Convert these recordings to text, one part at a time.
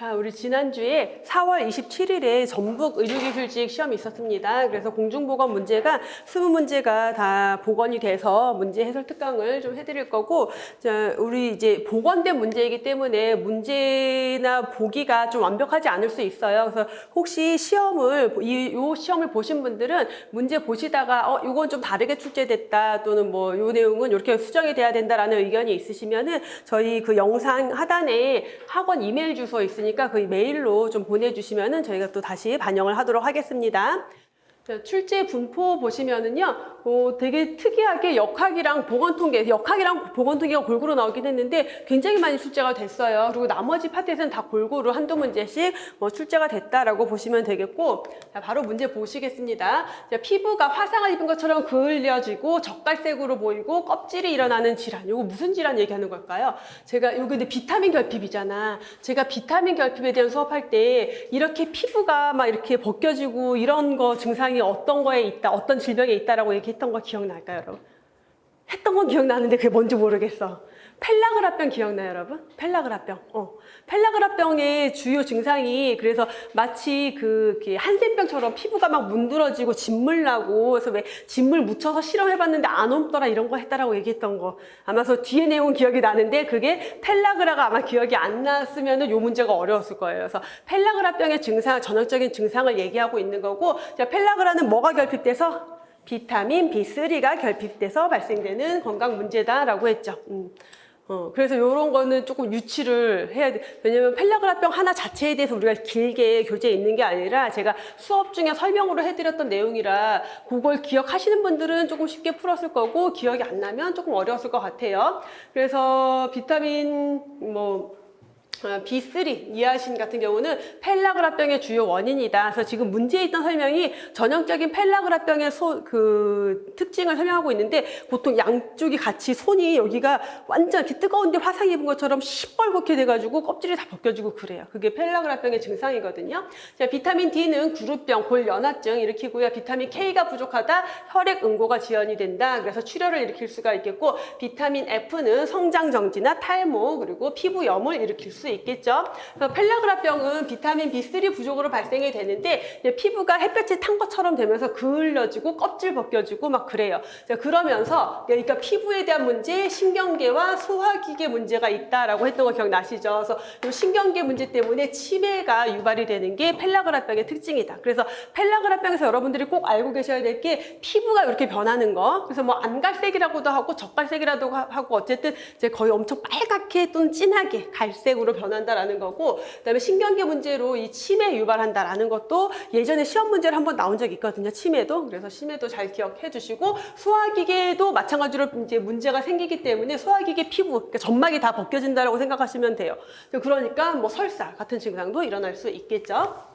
자, 우리 지난주에 4월 27일에 전북 의료기술직 시험이 있었습니다. 그래서 공중보건 문제가 20문제가 다 복원이 돼서 문제 해설 특강을 좀 해드릴 거고, 자, 우리 이제 복원된 문제이기 때문에 문제나 보기가 좀 완벽하지 않을 수 있어요. 그래서 혹시 요 시험을 보신 분들은 문제 보시다가 이건 좀 다르게 출제됐다, 또는 뭐 요 내용은 이렇게 수정이 돼야 된다라는 의견이 있으시면은 저희 그 영상 하단에 학원 이메일 주소 있으니까 그 메일로 좀 보내주시면은 저희가 또 다시 반영을 하도록 하겠습니다. 출제 분포 보시면은요, 되게 특이하게 역학이랑 보건통계가 골고루 나오긴 했는데 굉장히 많이 출제가 됐어요. 그리고 나머지 파트에서는 다 골고루 한두 문제씩 출제가 됐다라고 보시면 되겠고, 자, 바로 문제 보시겠습니다. 자, 피부가 화상을 입은 것처럼 그을려지고 젓갈색으로 보이고 껍질이 일어나는 질환. 이거 무슨 질환 얘기하는 걸까요? 이거 근데 비타민 결핍이잖아. 제가 비타민 결핍에 대한 수업할 때 이렇게 피부가 막 이렇게 벗겨지고 이런 거 증상이 어떤 거에 있다, 어떤 질병에 있다라고 얘기했던 거 기억날까요, 여러분? 했던 건 기억나는데 그게 뭔지 모르겠어. 펠라그라병 기억나요, 여러분? 펠라그라병. 펠라그라병의 주요 증상이 그래서 마치 한센병처럼 피부가 막 문드러지고 진물 나고, 그래서 왜 진물 묻혀서 실험해봤는데 안 옮더라 이런 거 했다라고 얘기했던 거. 아마 뒤에 내용은 기억이 나는데 그게 펠라그라가 아마 기억이 안 났으면은 요 문제가 어려웠을 거예요. 그래서 펠라그라병의 전형적인 증상을 얘기하고 있는 거고, 자, 펠라그라는 뭐가 결핍돼서? 비타민 B3가 결핍돼서 발생되는 건강 문제다라고 했죠. 그래서 이런 거는 조금 유치를 해야 돼. 왜냐면 펠라그라병 하나 자체에 대해서 우리가 길게 교재에 있는 게 아니라 제가 수업 중에 설명으로 해드렸던 내용이라 그걸 기억하시는 분들은 조금 쉽게 풀었을 거고, 기억이 안 나면 조금 어려웠을 것 같아요. 그래서 비타민 B3, 니아신 같은 경우는 펠라그라병의 주요 원인이다. 그래서 지금 문제에 있던 설명이 전형적인 펠라그라병의 특징을 설명하고 있는데, 보통 양쪽이 같이 손이 여기가 완전 이렇게 뜨거운데 화상 입은 것처럼 시뻘겋게 돼가지고 껍질이 다 벗겨지고 그래요. 그게 펠라그라병의 증상이거든요. 자, 비타민 D는 구루병, 골연화증 일으키고요. 비타민 K가 부족하다 혈액 응고가 지연이 된다. 그래서 출혈을 일으킬 수가 있겠고, 비타민 F는 성장 정지나 탈모 그리고 피부염을 일으킬 수 있겠죠. 그래서 펠라그라병은 비타민 B3 부족으로 발생이 되는데 피부가 햇볕에 탄 것처럼 되면서 그을려지고 껍질 벗겨지고 막 그래요. 자, 그러면서 그러니까 피부에 대한 문제, 신경계와 소화기계 문제가 있다라고 했던 거 기억나시죠? 그래서 이 신경계 문제 때문에 치매가 유발이 되는 게 펠라그라병의 특징이다. 그래서 펠라그라병에서 여러분들이 꼭 알고 계셔야 될 게 피부가 이렇게 변하는 거. 그래서 뭐 안갈색이라고도 하고 젓갈색이라도 하고 어쨌든 이제 거의 엄청 빨갛게 또는 진하게 갈색으로 변한다라는 거고, 그다음에 신경계 문제로 이 치매 유발한다라는 것도 예전에 시험 문제로 한번 나온 적이 있거든요. 치매도. 그래서 치매도 잘 기억해 주시고, 소화기계도 마찬가지로 이제 문제가 생기기 때문에 소화기계 피부, 그러니까 점막이 다 벗겨진다라고 생각하시면 돼요. 그러니까 뭐 설사 같은 증상도 일어날 수 있겠죠.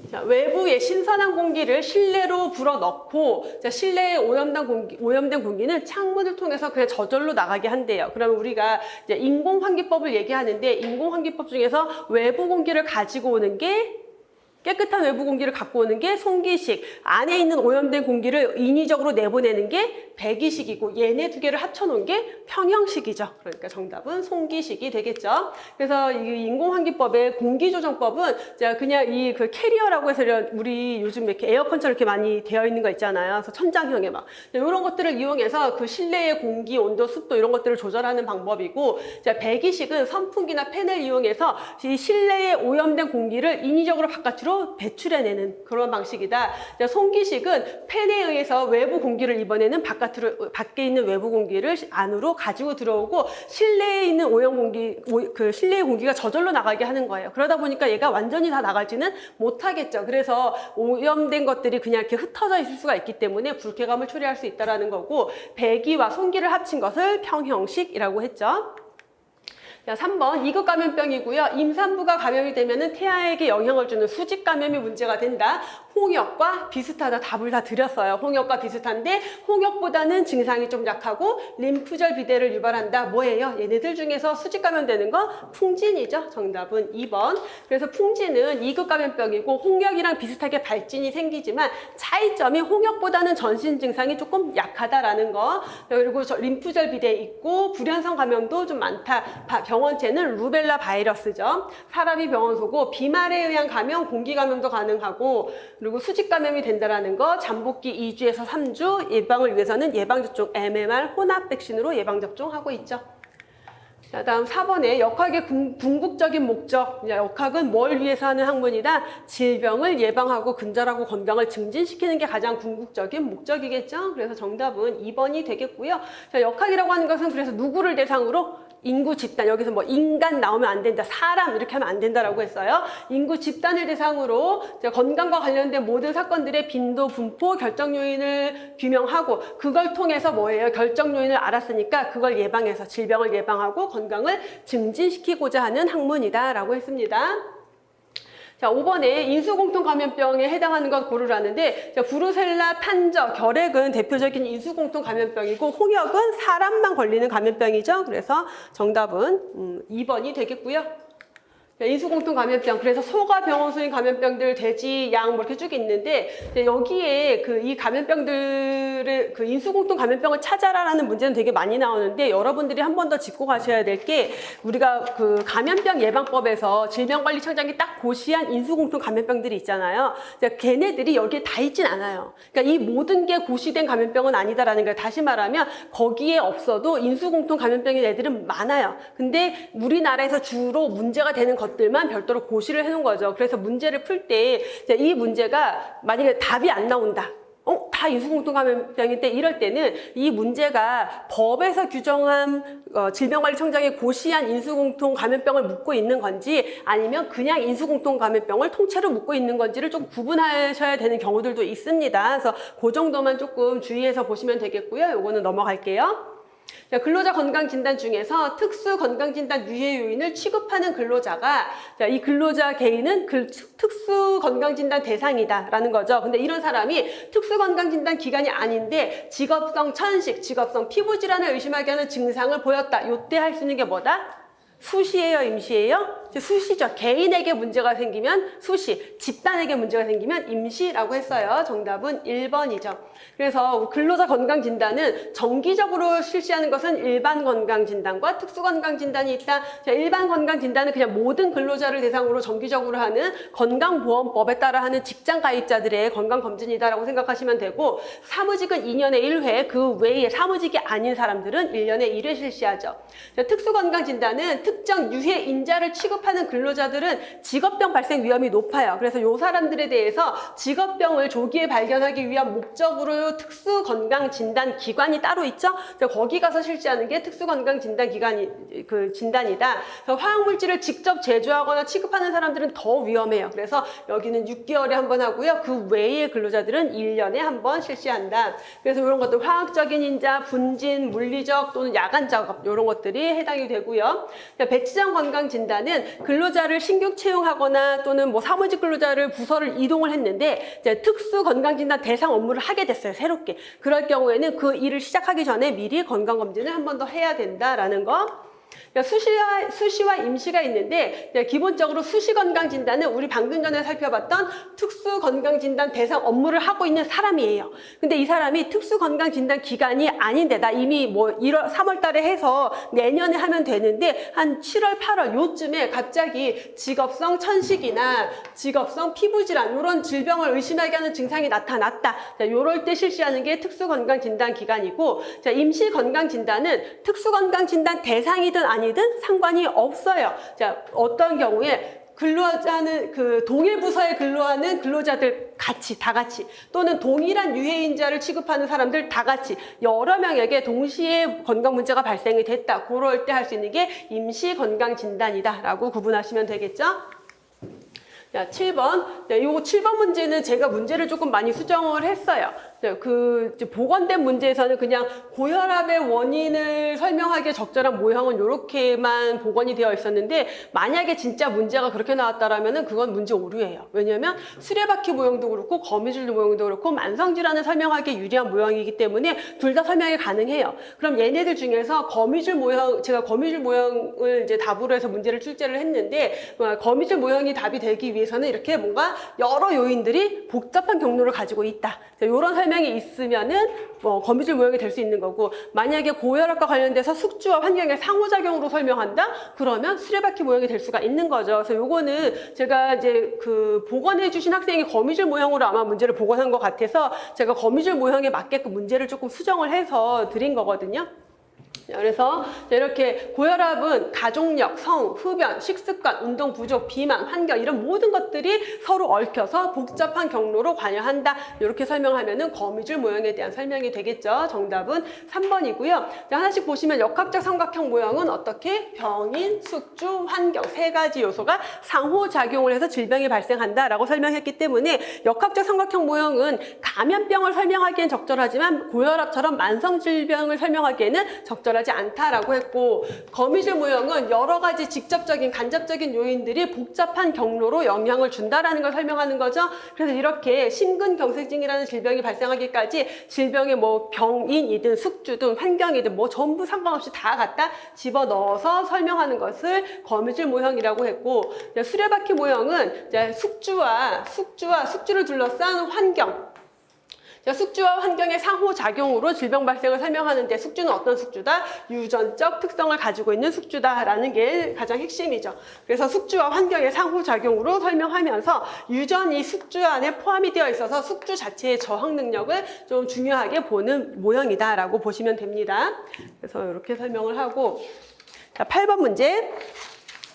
자, 외부의 신선한 공기를 실내로 불어넣고, 자, 실내에 오염된 공기는 창문을 통해서 그냥 저절로 나가게 한대요. 그러면 우리가 이제 인공환기법을 얘기하는데, 인공환기법 중에서 외부 공기를 가지고 오는 게, 깨끗한 외부 공기를 갖고 오는 게 송기식, 안에 있는 오염된 공기를 인위적으로 내보내는 게 배기식이고, 얘네 두 개를 합쳐놓은 게 평형식이죠. 그러니까 정답은 송기식이 되겠죠. 그래서 이 인공환기법의 공기조정법은 제가 그냥 그 캐리어라고 해서 우리 요즘 이렇게 에어컨처럼 이렇게 많이 되어 있는 거 있잖아요. 그래서 천장형에 막 이런 것들을 이용해서 그 실내의 공기, 온도, 습도 이런 것들을 조절하는 방법이고, 배기식은 선풍기나 팬을 이용해서 이 실내에 오염된 공기를 인위적으로 바깥으로 배출해내는 그런 방식이다. 송기식은 팬에 의해서 외부 공기를 이번에는 밖에 있는 외부 공기를 안으로 가지고 들어오고, 실내에 있는 오염 공기, 실내의 공기가 저절로 나가게 하는 거예요. 그러다 보니까 얘가 완전히 다 나가지는 못하겠죠. 그래서 오염된 것들이 그냥 이렇게 흩어져 있을 수가 있기 때문에 불쾌감을 초래할 수 있다는 거고, 배기와 송기를 합친 것을 평형식이라고 했죠. 자, 3번 2급 감염병이고요. 임산부가 감염이 되면은 태아에게 영향을 주는 수직 감염이 문제가 된다. 홍역과 비슷하다. 답을 다 드렸어요. 홍역과 비슷한데 홍역보다는 증상이 좀 약하고 림프절 비대를 유발한다. 뭐예요? 얘네들 중에서 수직 감염되는 건 풍진이죠. 정답은 2번. 그래서 풍진은 2급 감염병이고 홍역이랑 비슷하게 발진이 생기지만 차이점이 홍역보다는 전신 증상이 조금 약하다라는 거. 그리고 림프절 비대 있고 불연성 감염도 좀 많다. 병원체는 루벨라 바이러스죠. 사람이 병원 소고 비말에 의한 감염, 공기 감염도 가능하고 그리고 수직 감염이 된다라는 거, 잠복기 2주에서 3주 예방을 위해서는 예방접종 MMR 혼합 백신으로 예방접종하고 있죠. 자, 다음 4번에 역학의 궁극적인 목적. 역학은 뭘 위해서 하는 학문이다? 질병을 예방하고 근절하고 건강을 증진시키는 게 가장 궁극적인 목적이겠죠. 그래서 정답은 2번이 되겠고요. 자, 역학이라고 하는 것은 그래서 누구를 대상으로? 인구 집단, 여기서 뭐 인간 나오면 안 된다, 사람 이렇게 하면 안 된다라고 했어요. 인구 집단을 대상으로 건강과 관련된 모든 사건들의 빈도, 분포, 결정 요인을 규명하고 그걸 통해서 뭐예요? 결정 요인을 알았으니까 그걸 예방해서 질병을 예방하고 건강을 증진시키고자 하는 학문이다라고 했습니다. 자, 5번에 인수공통감염병에 해당하는 것 고르라는데, 자, 브루셀라, 탄저, 결핵은 대표적인 인수공통감염병이고 홍역은 사람만 걸리는 감염병이죠. 그래서 정답은 2번이 되겠고요. 인수공통감염병, 그래서 소가 병원수인 감염병들, 돼지, 양 뭐 이렇게 쭉 있는데 여기에 이 감염병들의 인수공통감염병을 찾아라라는 문제는 되게 많이 나오는데 여러분들이 한 번 더 짚고 가셔야 될 게 우리가 감염병 예방법에서 질병관리청장이 딱 고시한 인수공통감염병들이 있잖아요. 걔네들이 여기에 다 있진 않아요. 그러니까 이 모든 게 고시된 감염병은 아니다라는 거예요. 다시 말하면 거기에 없어도 인수공통감염병인 애들은 많아요. 근데 우리나라에서 주로 문제가 되는 것들만 별도로 고시를 해놓은 거죠. 그래서 문제를 풀 때 이 문제가 만약에 답이 안 나온다. 다 인수공통감염병인데 이럴 때는 이 문제가 법에서 규정한 질병관리청장이 고시한 인수공통감염병을 묻고 있는 건지 아니면 그냥 인수공통감염병을 통째로 묻고 있는 건지를 좀 구분하셔야 되는 경우들도 있습니다. 그래서 그 정도만 조금 주의해서 보시면 되겠고요. 요거는 넘어갈게요. 자, 근로자 건강진단 중에서 특수 건강진단 유해 요인을 취급하는 근로자가 자, 이 근로자 개인은 특수 건강진단 대상이다라는 거죠. 근데 이런 사람이 특수 건강진단 기간이 아닌데 직업성 천식, 직업성 피부질환을 의심하게 하는 증상을 보였다. 요때 할 수 있는 게 뭐다? 수시예요, 임시예요? 수시죠. 개인에게 문제가 생기면 수시, 집단에게 문제가 생기면 임시라고 했어요. 정답은 1번이죠. 그래서 근로자 건강진단은 정기적으로 실시하는 것은 일반 건강진단과 특수건강진단이 있다. 자, 일반 건강진단은 그냥 모든 근로자를 대상으로 정기적으로 하는 건강보험법에 따라 하는 직장가입자들의 건강검진이다라고 생각하시면 되고 사무직은 2년에 1회, 그 외에 사무직이 아닌 사람들은 1년에 1회 실시하죠. 자, 특수건강진단은 특정 유해 인자를 취급하는 근로자들은 직업병 발생 위험이 높아요. 그래서 이 사람들에 대해서 직업병을 조기에 발견하기 위한 목적으로 특수건강진단 기관이 따로 있죠. 거기 가서 실시하는 게 특수건강진단 기관이 진단이다. 화학물질을 직접 제조하거나 취급하는 사람들은 더 위험해요. 그래서 여기는 6개월에 한 번 하고요. 그 외의 근로자들은 1년에 한 번 실시한다. 그래서 이런 것들 화학적인 인자, 분진, 물리적 또는 야간 작업 이런 것들이 해당이 되고요. 배치장 건강진단은 근로자를 신규 채용하거나 또는 뭐 사무직 근로자를 부서를 이동을 했는데 이제 특수 건강진단 대상 업무를 하게 됐어요. 새롭게. 그럴 경우에는 그 일을 시작하기 전에 미리 건강검진을 한 번 더 해야 된다라는 거. 수시와 임시가 있는데 기본적으로 수시건강진단은 우리 방금 전에 살펴봤던 특수건강진단 대상 업무를 하고 있는 사람이에요. 근데 이 사람이 특수건강진단 기간이 아닌데 나 이미 뭐 3월 달에 해서 내년에 하면 되는데 한 7월, 8월 요쯤에 갑자기 직업성 천식이나 직업성 피부질환 이런 질병을 의심하게 하는 증상이 나타났다. 자, 요럴 때 실시하는 게 특수건강진단 기간이고 자, 임시건강진단은 특수건강진단 대상이든 아니든 상관이 없어요. 자, 어떤 경우에 근로자는 동일 부서에 근로하는 근로자들 다 같이 또는 동일한 유해인자를 취급하는 사람들 다 같이 여러 명에게 동시에 건강 문제가 발생이 됐다. 그럴 때 할 수 있는 게 임시 건강 진단이다 라고 구분하시면 되겠죠. 자, 7번. 요거 7번 문제는 제가 문제를 조금 많이 수정을 했어요. 복원된 문제에서는 그냥 고혈압의 원인을 설명하기에 적절한 모형은 이렇게만 복원이 되어 있었는데 만약에 진짜 문제가 그렇게 나왔다라면은 그건 문제 오류예요. 왜냐하면 수레바퀴 모형도 그렇고 거미줄 모형도 그렇고 만성질환을 설명하기에 유리한 모형이기 때문에 둘 다 설명이 가능해요. 그럼 얘네들 중에서 거미줄 모형, 제가 거미줄 모형을 이제 답으로 해서 문제를 출제를 했는데 거미줄 모형이 답이 되기 위해 위해서는 이렇게 뭔가 여러 요인들이 복잡한 경로를 가지고 있다. 이런 설명이 있으면은 거미줄 모형이 될 수 있는 거고, 만약에 고혈압과 관련돼서 숙주와 환경의 상호작용으로 설명한다? 그러면 수레바퀴 모형이 될 수가 있는 거죠. 그래서 요거는 제가 이제 그 복원해 주신 학생이 거미줄 모형으로 아마 문제를 복원한 것 같아서 제가 거미줄 모형에 맞게끔 문제를 조금 수정을 해서 드린 거거든요. 그래서 이렇게 고혈압은 가족력, 성, 흡연, 식습관, 운동 부족, 비만, 환경 이런 모든 것들이 서로 얽혀서 복잡한 경로로 관여한다. 이렇게 설명하면은 거미줄 모형에 대한 설명이 되겠죠. 정답은 3번이고요. 하나씩 보시면 역학적 삼각형 모형은 어떻게? 병인, 숙주, 환경 세 가지 요소가 상호작용을 해서 질병이 발생한다라고 설명했기 때문에 역학적 삼각형 모형은 감염병을 설명하기엔 적절하지만 고혈압처럼 만성질병을 설명하기에는 적절하지 않다라고 했고, 거미줄 모형은 여러 가지 직접적인 간접적인 요인들이 복잡한 경로로 영향을 준다라는 걸 설명하는 거죠. 그래서 이렇게 심근경색증이라는 질병이 발생하기까지 질병의 뭐 병인이든 숙주든 환경이든 뭐 전부 상관없이 다 갖다 집어넣어서 설명하는 것을 거미줄 모형이라고 했고, 수레바퀴 모형은 이제 숙주를 둘러싼 환경, 숙주와 환경의 상호작용으로 질병 발생을 설명하는데, 숙주는 어떤 숙주다? 유전적 특성을 가지고 있는 숙주다라는 게 가장 핵심이죠. 그래서 숙주와 환경의 상호작용으로 설명하면서 유전이 숙주 안에 포함이 되어 있어서 숙주 자체의 저항 능력을 좀 중요하게 보는 모형이다라고 보시면 됩니다. 그래서 이렇게 설명을 하고, 자, 8번 문제.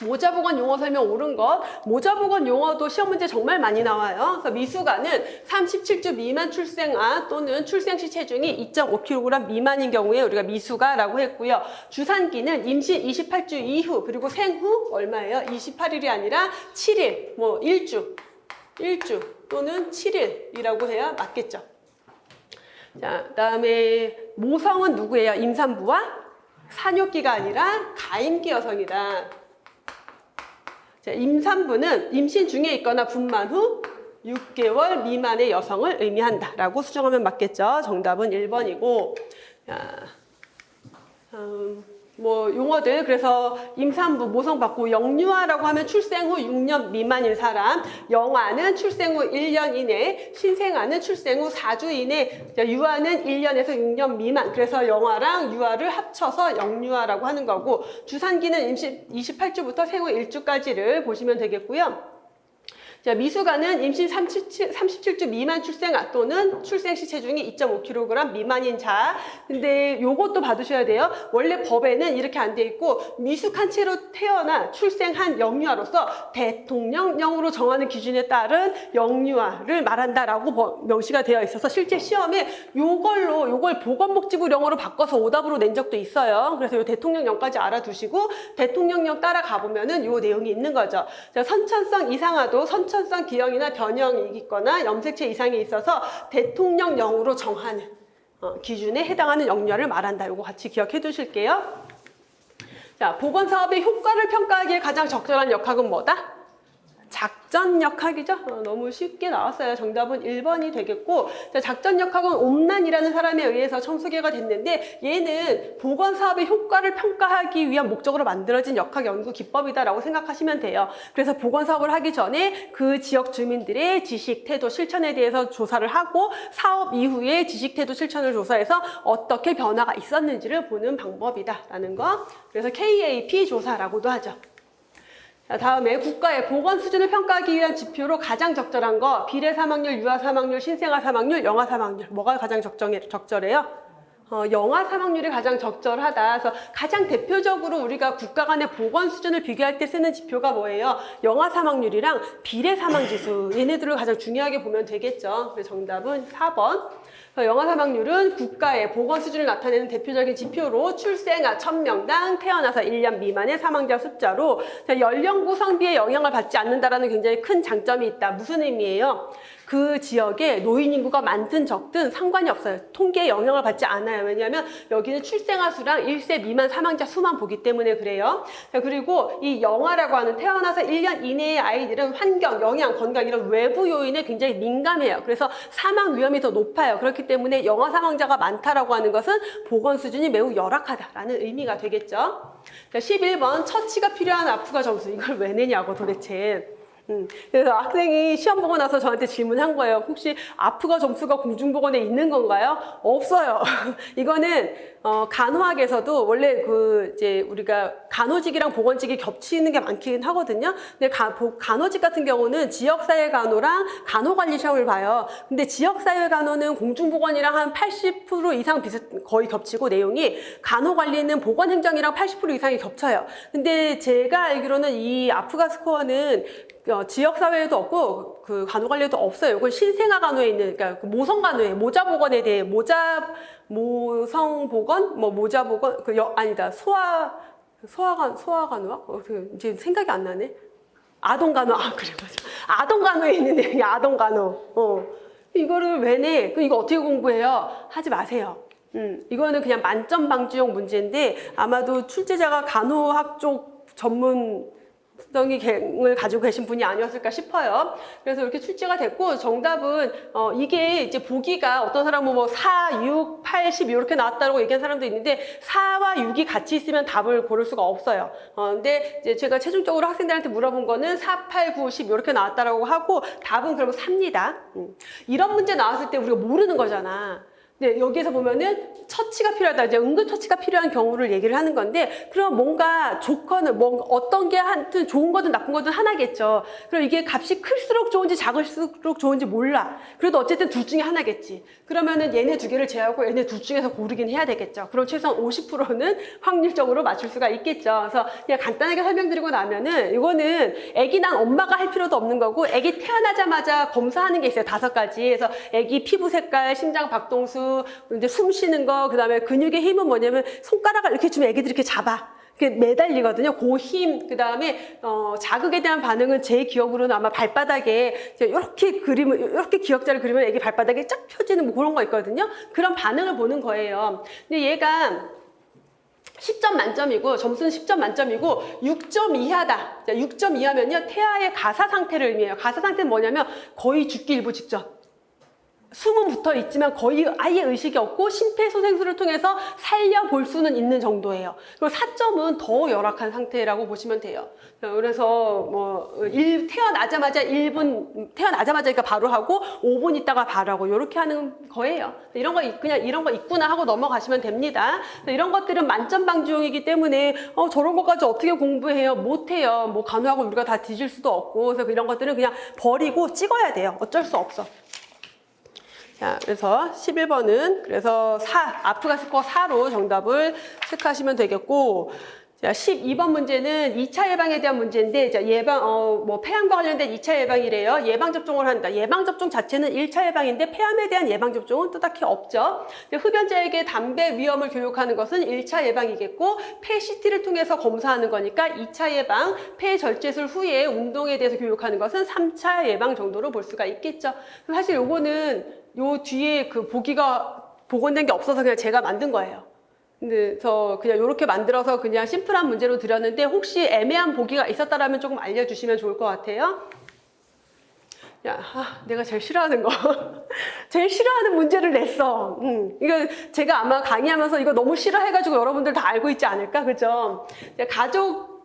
모자보건 용어 설명 옳은 것. 모자보건 용어도 시험 문제 정말 많이 나와요. 그래서 미숙아는 37주 미만 출생아 또는 출생시 체중이 2.5kg 미만인 경우에 우리가 미숙아라고 했고요. 주산기는 임신 28주 이후 그리고 생후 얼마예요? 28일이 아니라 7일, 뭐 일주 또는 7일이라고 해야 맞겠죠. 자, 그다음에 모성은 누구예요? 임산부와 산욕기가 아니라 가임기 여성이다. 임산부는 임신 중에 있거나 분만 후 6개월 미만의 여성을 의미한다 라고 수정하면 맞겠죠. 정답은 1번이고, 뭐 용어들, 그래서 임산부, 모성 받고 영유아라고 하면 출생 후 6년 미만인 사람, 영아는 출생 후 1년 이내, 신생아는 출생 후 4주 이내, 유아는 1년에서 6년 미만. 그래서 영아랑 유아를 합쳐서 영유아라고 하는 거고, 주산기는 임신 28주부터 생후 1주까지를 보시면 되겠고요. 자, 미숙아는 임신 37주 미만 출생아 또는 출생시 체중이 2.5kg 미만인 자. 근데 요것도 받으셔야 돼요. 원래 법에는 이렇게 안 돼 있고, 미숙한 채로 태어나 출생한 영유아로서 대통령령으로 정하는 기준에 따른 영유아를 말한다라고 명시가 되어 있어서 실제 시험에 요걸 보건복지부 영어로 바꿔서 오답으로 낸 적도 있어요. 그래서 요 대통령령까지 알아두시고 대통령령 따라가 보면은 요 내용이 있는 거죠. 자, 선천성 이상아도 선천성 기형이나 변형이 있거나 염색체 이상이 있어서 대통령령으로 정하는 기준에 해당하는 영유아를 말한다. 이거 같이 기억해 두실게요. 자, 보건사업의 효과를 평가하기에 가장 적절한 역학은 뭐다? 작전역학이죠. 너무 쉽게 나왔어요. 정답은 1번이 되겠고, 자, 작전역학은 옴난이라는 사람에 의해서 처음 소개가 됐는데, 얘는 보건사업의 효과를 평가하기 위한 목적으로 만들어진 역학 연구 기법이다라고 생각하시면 돼요. 그래서 보건사업을 하기 전에 그 지역 주민들의 지식, 태도, 실천에 대해서 조사를 하고, 사업 이후에 지식, 태도, 실천을 조사해서 어떻게 변화가 있었는지를 보는 방법이다라는 거. 그래서 KAP 조사라고도 하죠. 자, 다음에 국가의 보건 수준을 평가하기 위한 지표로 가장 적절한 거, 비례 사망률, 유아 사망률, 신생아 사망률, 영아 사망률. 뭐가 가장 적절해요? 영아 사망률이 가장 적절하다. 그래서 가장 대표적으로 우리가 국가 간의 보건 수준을 비교할 때 쓰는 지표가 뭐예요? 영아 사망률이랑 비례 사망지수. 얘네들을 가장 중요하게 보면 되겠죠. 그래서 정답은 4번. 영아 사망률은 국가의 보건 수준을 나타내는 대표적인 지표로 출생아 1000명당 태어나서 1년 미만의 사망자 숫자로, 연령 구성비에 영향을 받지 않는다라는 굉장히 큰 장점이 있다. 무슨 의미예요? 그 지역에 노인 인구가 많든 적든 상관이 없어요. 통계에 영향을 받지 않아요. 왜냐하면 여기는 출생아 수랑 1세 미만 사망자 수만 보기 때문에 그래요. 자, 그리고 이 영아라고 하는 태어나서 1년 이내의 아이들은 환경, 영양, 건강 이런 외부 요인에 굉장히 민감해요. 그래서 사망 위험이 더 높아요. 그렇기 때문에 영아 사망자가 많다라고 하는 것은 보건 수준이 매우 열악하다라는 의미가 되겠죠. 자, 11번 처치가 필요한 아프가 점수. 이걸 왜 내냐고 도대체. 그래서 학생이 시험 보고 나서 저한테 질문한 거예요. 혹시 아프가 점수가 공중보건에 있는 건가요? 없어요. 이거는 간호학에서도 원래 이제 우리가 간호직이랑 보건직이 겹치는 게 많긴 하거든요. 근데 간호직 같은 경우는 지역사회 간호랑 간호관리 시험을 봐요. 근데 지역사회 간호는 공중보건이랑 한 80% 이상 거의 겹치고 내용이, 간호관리는 보건행정이랑 80% 이상이 겹쳐요. 근데 제가 알기로는 이 아프가 스코어는 지역사회에도 없고 그 간호관리에도 없어요. 이건 신생아 간호에 있는, 그러니까 모성간호에 모자보건에 대해 모성보건, 모자보건, 아니다, 소아간호학? 이제 생각이 안 나네. 아동간호, 그래, 맞아. 아동간호에 있는 내용이 아동간호. 이거를 왜 내? 이거 어떻게 공부해요? 하지 마세요. 이거는 그냥 만점 방지용 문제인데 아마도 출제자가 간호학 쪽 전문성을 가지고 계신 분이 아니었을까 싶어요. 그래서 이렇게 출제가 됐고, 정답은 이게 이제 보기가 어떤 사람은 4, 6, 8, 10 이렇게 나왔다고 얘기한 사람도 있는데 4와 6이 같이 있으면 답을 고를 수가 없어요. 근데 이제 제가 최종적으로 학생들한테 물어본 거는 4, 8, 9, 10 이렇게 나왔다라고 하고 답은 그러면 4입니다. 이런 문제 나왔을 때 우리가 모르는 거잖아. 네, 여기에서 보면은 처치가 필요하다. 이제 응급처치가 필요한 경우를 얘기를 하는 건데, 그럼 뭔가 조건을, 어떤 게 하여튼 좋은 거든 나쁜 거든 하나겠죠. 그럼 이게 값이 클수록 좋은지 작을수록 좋은지 몰라. 그래도 어쨌든 둘 중에 하나겠지. 그러면은 얘네 두 개를 제하고 얘네 둘 중에서 고르긴 해야 되겠죠. 그럼 최소한 50%는 확률적으로 맞출 수가 있겠죠. 그래서 그냥 간단하게 설명드리고 나면은, 이거는 아기 난 엄마가 할 필요도 없는 거고, 아기 태어나자마자 검사하는 게 있어요. 5가지. 그래서 아기 피부 색깔, 심장 박동수, 이제 숨 쉬는 거, 그 다음에 근육의 힘은 뭐냐면 손가락을 이렇게 주면 애기들이 이렇게 잡아. 이렇게 매달리거든요. 그 힘, 그 다음에 자극에 대한 반응은 제 기억으로는 아마 발바닥에 이렇게 기역자를 그리면 애기 발바닥에 쫙 펴지는 그런 거 있거든요. 그런 반응을 보는 거예요. 근데 얘가 10점 만점이고, 점수는 10점 만점이고 6점 이하다. 6점 이하면요, 태아의 가사 상태를 의미해요. 가사 상태는 뭐냐면 거의 죽기 일보 직전. 숨은 붙어 있지만 거의 아예 의식이 없고 심폐소생술을 통해서 살려볼 수는 있는 정도예요. 그리고 4점은 더 열악한 상태라고 보시면 돼요. 그래서 태어나자마자 1분, 태어나자마자 바로 하고 5분 있다가 바로 하고 이렇게 하는 거예요. 이런 거 있구나 하고 넘어가시면 됩니다. 이런 것들은 만점 방지용이기 때문에 저런 것까지 어떻게 공부해요? 못해요. 간호하고 우리가 다 뒤질 수도 없고, 그래서 이런 것들은 그냥 버리고 찍어야 돼요. 어쩔 수 없어. 자, 그래서 11번은 그래서 아프가 스코어 4로 정답을 체크하시면 되겠고, 자, 12번 문제는 2차 예방에 대한 문제인데, 자, 폐암과 관련된 2차 예방이래요. 예방접종을 한다. 예방접종 자체는 1차 예방인데 폐암에 대한 예방접종은 또 딱히 없죠. 흡연자에게 담배 위험을 교육하는 것은 1차 예방이겠고, 폐 CT를 통해서 검사하는 거니까 2차 예방, 폐 절제술 후에 운동에 대해서 교육하는 것은 3차 예방 정도로 볼 수가 있겠죠. 사실 요거는 요 뒤에 그 보기가 복원된 게 없어서 그냥 제가 만든 거예요. 그래서 그냥 이렇게 만들어서 그냥 심플한 문제로 드렸는데, 혹시 애매한 보기가 있었다라면 조금 알려주시면 좋을 것 같아요. 내가 제일 싫어하는 거. 제일 싫어하는 문제를 냈어. 이거 제가 아마 강의하면서 이거 너무 싫어해가지고 여러분들 다 알고 있지 않을까? 그죠?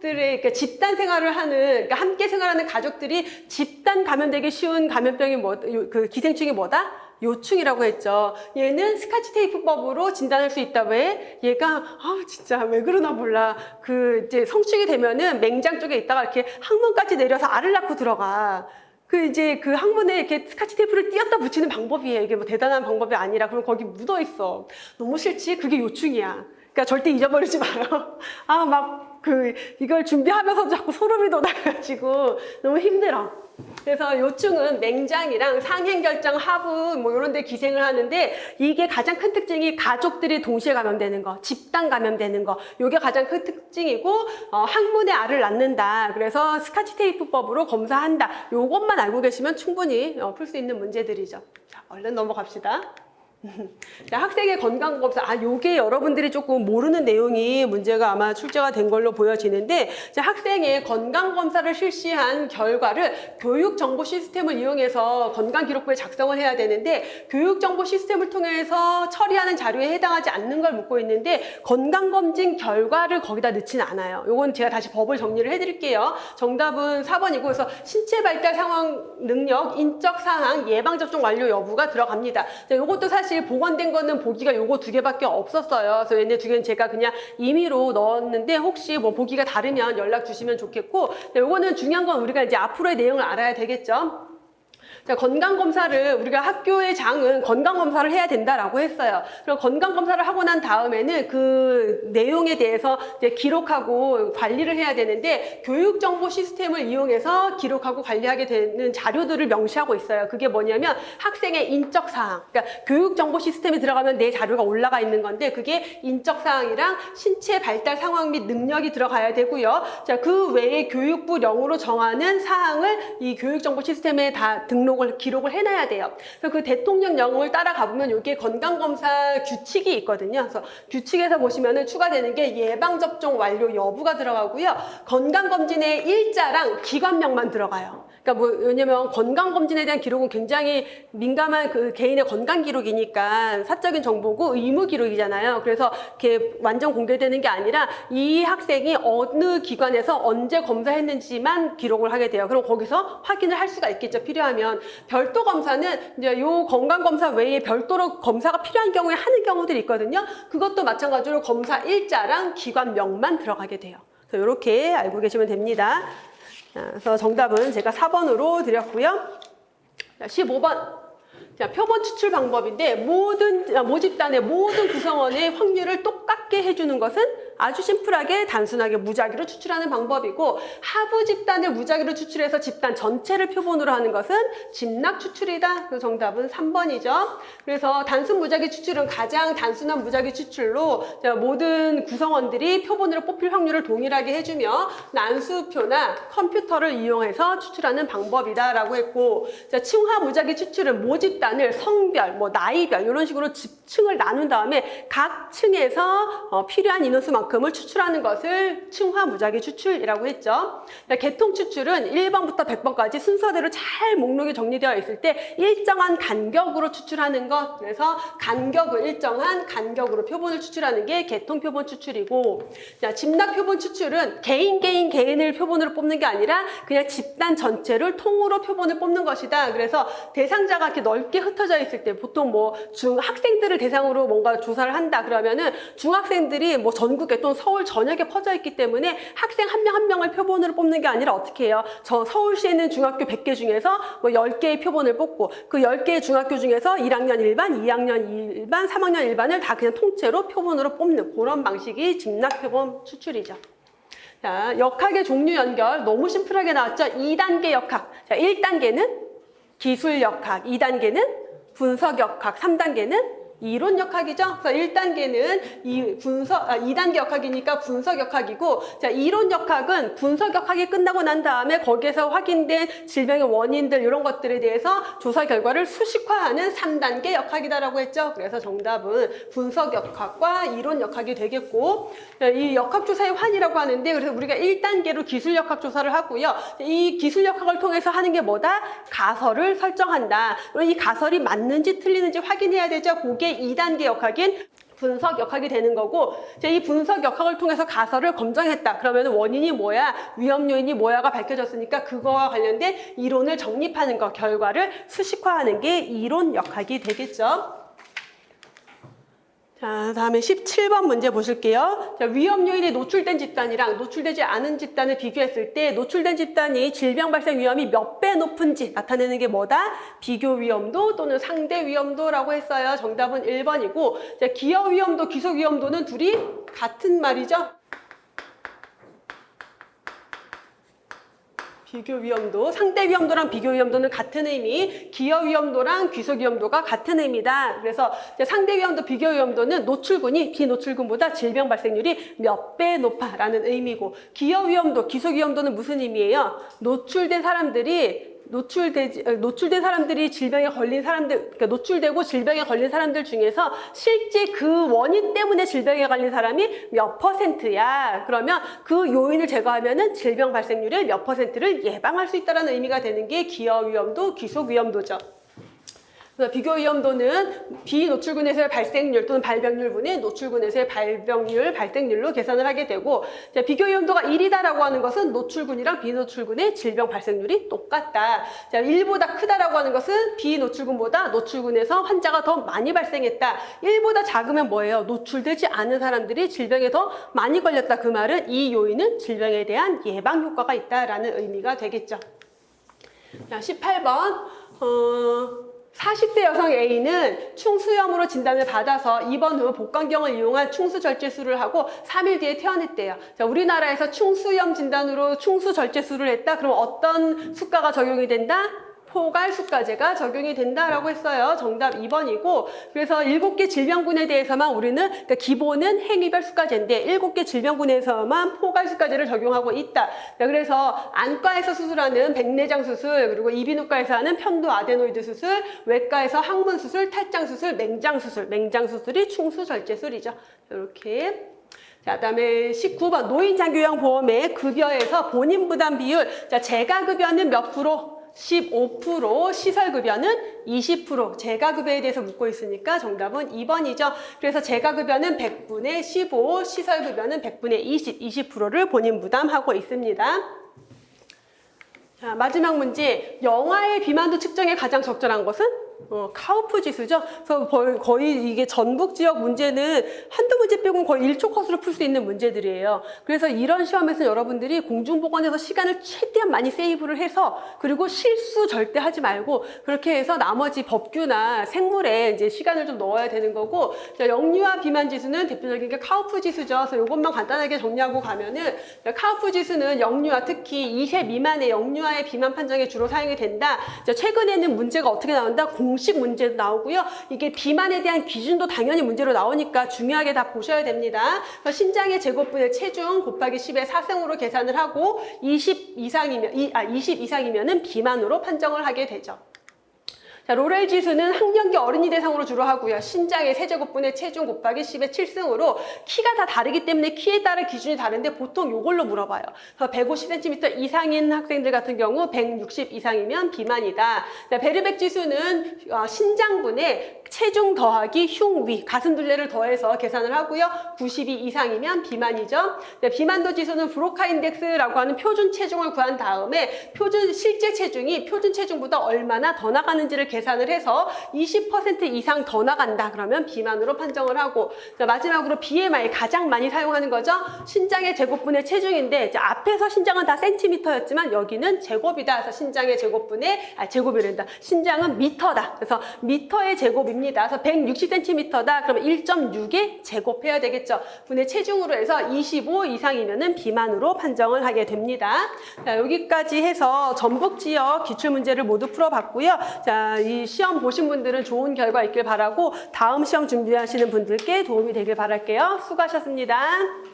그러니까 집단 생활을 하는, 그러니까 함께 생활하는 가족들이 집단 감염되기 쉬운 감염병이 그 기생충이 뭐다? 요충이라고 했죠. 얘는 스카치 테이프법으로 진단할 수 있다. 왜? 얘가 진짜 왜 그러나 몰라. 이제 성충이 되면은 맹장 쪽에 있다가 이렇게 항문까지 내려서 알을 낳고 들어가. 이제 그 항문에 이렇게 스카치 테이프를 띄었다 붙이는 방법이에요. 이게 대단한 방법이 아니라. 그럼 거기 묻어 있어. 너무 싫지? 그게 요충이야. 그러니까 절대 잊어버리지 마요. 이걸 준비하면서 자꾸 소름이 돋아가지고 너무 힘들어. 그래서 요충은 맹장이랑 상행결장, 하부 이런 데 기생을 하는데, 이게 가장 큰 특징이 가족들이 동시에 감염되는 거, 집단 감염되는 거, 이게 가장 큰 특징이고, 항문에 알을 낳는다. 그래서 스카치 테이프법으로 검사한다. 요것만 알고 계시면 충분히 풀 수 있는 문제들이죠. 자, 얼른 넘어갑시다. 자, 학생의 건강검사. 요게 여러분들이 조금 모르는 내용이 문제가 아마 출제가 된 걸로 보여지는데, 자, 학생의 건강검사를 실시한 결과를 교육정보 시스템을 이용해서 건강기록부에 작성을 해야 되는데, 교육정보 시스템을 통해서 처리하는 자료에 해당하지 않는 걸 묻고 있는데, 건강검진 결과를 거기다 넣지는 않아요. 요건 제가 다시 법을 정리를 해드릴게요. 정답은 4번이고, 그래서 신체 발달 상황 능력, 인적 사항, 예방접종 완료 여부가 들어갑니다. 자, 요것도 사실 복원된 거는 보기가 요거 2개밖에 없었어요. 그래서 얘네 2개는 제가 그냥 임의로 넣었는데 혹시 뭐 보기가 다르면 연락 주시면 좋겠고, 요거는 중요한 건 우리가 이제 앞으로의 내용을 알아야 되겠죠. 자, 건강검사를 우리가 학교의 장은 건강검사를 해야 된다라고 했어요. 그럼 건강검사를 하고 난 다음에는 그 내용에 대해서 이제 기록하고 관리를 해야 되는데, 교육정보 시스템을 이용해서 기록하고 관리하게 되는 자료들을 명시하고 있어요. 그게 뭐냐면 학생의 인적사항, 그러니까 교육정보 시스템에 들어가면 내 자료가 올라가 있는 건데, 그게 인적사항이랑 신체 발달 상황 및 능력이 들어가야 되고요. 자, 그 외에 교육부령으로 정하는 사항을 이 교육정보 시스템에 다 기록을 해놔야 돼요. 그래서 그 대통령령을 따라가 보면 여기에 건강검사 규칙이 있거든요. 그래서 규칙에서 보시면은 추가되는 게 예방접종 완료 여부가 들어가고요. 건강검진의 일자랑 기관명만 들어가요. 그러니까 뭐, 왜냐면 건강검진에 대한 기록은 굉장히 민감한 그 개인의 건강 기록이니까 사적인 정보고 의무 기록이잖아요. 그래서 이렇게 완전 공개되는 게 아니라 이 학생이 어느 기관에서 언제 검사했는지만 기록을 하게 돼요. 그럼 거기서 확인을 할 수가 있겠죠. 필요하면. 별도 검사는 이제 요 건강검사 외에 별도로 검사가 필요한 경우에 하는 경우들이 있거든요. 그것도 마찬가지로 검사 일자랑 기관명만 들어가게 돼요. 그래서 이렇게 알고 계시면 됩니다. 그래서 정답은 제가 4번으로 드렸고요. 15번. 자, 표본 추출 방법인데 모집단의 모든 구성원의 확률을 똑같게 해주는 것은 아주 심플하게 단순하게 무작위로 추출하는 방법이고, 하부 집단을 무작위로 추출해서 집단 전체를 표본으로 하는 것은 집락 추출이다. 그 정답은 3번이죠. 그래서 단순 무작위 추출은 가장 단순한 무작위 추출로 모든 구성원들이 표본으로 뽑힐 확률을 동일하게 해주며 난수표나 컴퓨터를 이용해서 추출하는 방법이다라고 했고, 자, 층화 무작위 추출은 모집단을 성별, 뭐 나이별 이런 식으로 층을 나눈 다음에 각 층에서 필요한 인원수만큼을 추출하는 것을 층화 무작위 추출이라고 했죠. 계통 추출은 1번부터 100번까지 순서대로 잘 목록이 정리되어 있을 때 일정한 간격으로 추출하는 것. 그래서 간격을 일정한 간격으로 표본을 추출하는 게 계통 표본 추출이고, 집락 표본 추출은 개인을 표본으로 뽑는 게 아니라 그냥 집단 전체를 통으로 표본을 뽑는 것이다. 그래서 대상자가 이렇게 넓게 흩어져 있을 때 보통 뭐 학생들을 대상으로 뭔가 조사를 한다 그러면은 중학생들이 뭐 전국에 또는 서울 전역에 퍼져 있기 때문에 학생 한 명 한 명을 표본으로 뽑는 게 아니라 어떻게 해요? 저 서울시에 있는 중학교 100개 중에서 뭐 10개의 표본을 뽑고 그 10개의 중학교 중에서 1학년 1반, 2학년 1반, 3학년 1반을 다 그냥 통째로 표본으로 뽑는 그런 방식이 집락 표본 추출이죠. 자, 역학의 종류 연결 너무 심플하게 나왔죠? 2단계 역학. 자, 1단계는 기술 역학, 2단계는 분석 역학, 3단계는 이론 역학이죠. 그래서 1단계는 2단계 역학이니까 분석 역학이고, 자, 이론 역학은 분석 역학이 끝나고 난 다음에 거기에서 확인된 질병의 원인들 이런 것들에 대해서 조사 결과를 수식화하는 3단계 역학이다라고 했죠. 그래서 정답은 분석 역학과 이론 역학이 되겠고, 이 역학 조사의 환이라고 하는데, 그래서 우리가 1단계로 기술 역학 조사를 하고요. 이 기술 역학을 통해서 하는 게 뭐다? 가설을 설정한다. 그리고 이 가설이 맞는지 틀리는지 확인해야 되죠. 그게 2단계 역학인 분석 역학이 되는 거고, 이 분석 역학을 통해서 가설을 검증했다. 그러면 원인이 뭐야, 위험 요인이 뭐야가 밝혀졌으니까 그거와 관련된 이론을 정립하는 것, 결과를 수식화하는 게 이론 역학이 되겠죠. 자, 다음에 17번 문제 보실게요. 자, 위험 요인에 노출된 집단이랑 노출되지 않은 집단을 비교했을 때 노출된 집단이 질병 발생 위험이 몇 배 높은지 나타내는 게 뭐다? 비교 위험도 또는 상대 위험도라고 했어요. 정답은 1번이고, 자, 기여 위험도, 기속 위험도는 둘이 같은 말이죠. 비교 위험도, 상대 위험도랑 비교 위험도는 같은 의미, 기여 위험도랑 귀속 위험도가 같은 의미다. 그래서 상대 위험도, 비교 위험도는 노출군이 비노출군보다 질병 발생률이 몇 배 높아라는 의미고, 기여 위험도, 귀속 위험도는 무슨 의미예요? 노출된 사람들이 노출된 사람들이 질병에 걸린 사람들, 그러니까 노출되고 질병에 걸린 사람들 중에서 실제 그 원인 때문에 질병에 걸린 사람이 몇 %야. 그러면 그 요인을 제거하면은 질병 발생률의 몇 %를 예방할 수 있다는 의미가 되는 게 기여 위험도, 귀속 위험도죠. 비교 위험도는 비노출군에서의 발생률 또는 발병률분의 노출군에서의 발병률, 발생률로 계산을 하게 되고, 자, 비교 위험도가 1이다라고 하는 것은 노출군이랑 비노출군의 질병 발생률이 똑같다. 자, 1보다 크다라고 하는 것은 비노출군보다 노출군에서 환자가 더 많이 발생했다. 1보다 작으면 뭐예요? 노출되지 않은 사람들이 질병에 더 많이 걸렸다. 그 말은 이 요인은 질병에 대한 예방 효과가 있다라는 의미가 되겠죠. 자, 18번. 40세 여성 A는 충수염으로 진단을 받아서 입원 후 복강경을 이용한 충수절제술을 하고 3일 뒤에 퇴원했대요. 자, 우리나라에서 충수염 진단으로 충수절제술을 했다? 그럼 어떤 수가가 적용이 된다? 포괄수가제가 적용이 된다라고 했어요. 정답 2번이고, 그래서 7개 질병군에 대해서만 우리는, 그러니까 기본은 행위별 수가제인데 7개 질병군에서만 포괄수가제를 적용하고 있다. 그래서 안과에서 수술하는 백내장 수술, 그리고 이비인후과에서 하는 편도 아데노이드 수술, 외과에서 항문 수술, 탈장 수술, 맹장 수술, 맹장 수술이 충수절제술이죠. 이렇게. 자, 그다음에 19번 노인장기요양보험의 급여에서 본인 부담 비율. 자, 재가급여는 몇 프로? 15%, 시설급여는 20%. 재가급여에 대해서 묻고 있으니까 정답은 2번이죠. 그래서 재가급여는 100분의 15, 시설급여는 100분의 20, 20%를 본인 부담하고 있습니다. 자, 마지막 문제. 영아의 비만도 측정에 가장 적절한 것은? 카우프 지수죠. 그래서 거의 이게 전북 지역 문제는 한두 문제 빼고는 거의 1초 컷으로 풀 수 있는 문제들이에요. 그래서 이런 시험에서 여러분들이 공중보건에서 시간을 최대한 많이 세이브를 해서, 그리고 실수 절대 하지 말고 그렇게 해서 나머지 법규나 생물에 이제 시간을 좀 넣어야 되는 거고, 자, 영유아 비만 지수는 대표적인 게 카우프 지수죠. 그래서 이것만 간단하게 정리하고 가면은, 카우프 지수는 영유아, 특히 2세 미만의 영유아의 비만 판정에 주로 사용이 된다. 자, 최근에는 문제가 어떻게 나온다? 공식 문제도 나오고요. 이게 비만에 대한 기준도 당연히 문제로 나오니까 중요하게 다 보셔야 됩니다. 신장의 제곱분의 체중 곱하기 10의 4승으로 계산을 하고 20 이상이면은 비만으로 판정을 하게 되죠. 자, 로렐 지수는 학령기 어린이 대상으로 주로 하고요. 신장의 세제곱분의 체중 곱하기 10의 7승으로 키가 다 다르기 때문에 키에 따른 기준이 다른데 보통 이걸로 물어봐요. 150cm 이상인 학생들 같은 경우 160 이상이면 비만이다. 자, 베르벡 지수는 신장분의 체중 더하기 흉위, 가슴둘레를 더해서 계산을 하고요. 92 이상이면 비만이죠. 자, 비만도 지수는 브로카 인덱스라고 하는 표준 체중을 구한 다음에 실제 체중이 표준 체중보다 얼마나 더 나가는지를 계산을 해서 20% 이상 더 나간다 그러면 비만으로 판정을 하고, 자, 마지막으로 BMI 가장 많이 사용하는 거죠. 신장의 제곱분의 체중인데, 자, 앞에서 신장은 다 센티미터였지만 여기는 제곱이다. 그래서 신장의 제곱이란다. 신장은 미터다. 그래서 미터의 제곱입니다. 그래서 160cm다. 그러면 1.6에 제곱해야 되겠죠. 분의 체중으로 해서 25 이상이면은 비만으로 판정을 하게 됩니다. 자, 여기까지 해서 전북 지역 기출문제를 모두 풀어봤고요. 자, 이 시험 보신 분들은 좋은 결과 있길 바라고 다음 시험 준비하시는 분들께 도움이 되길 바랄게요. 수고하셨습니다.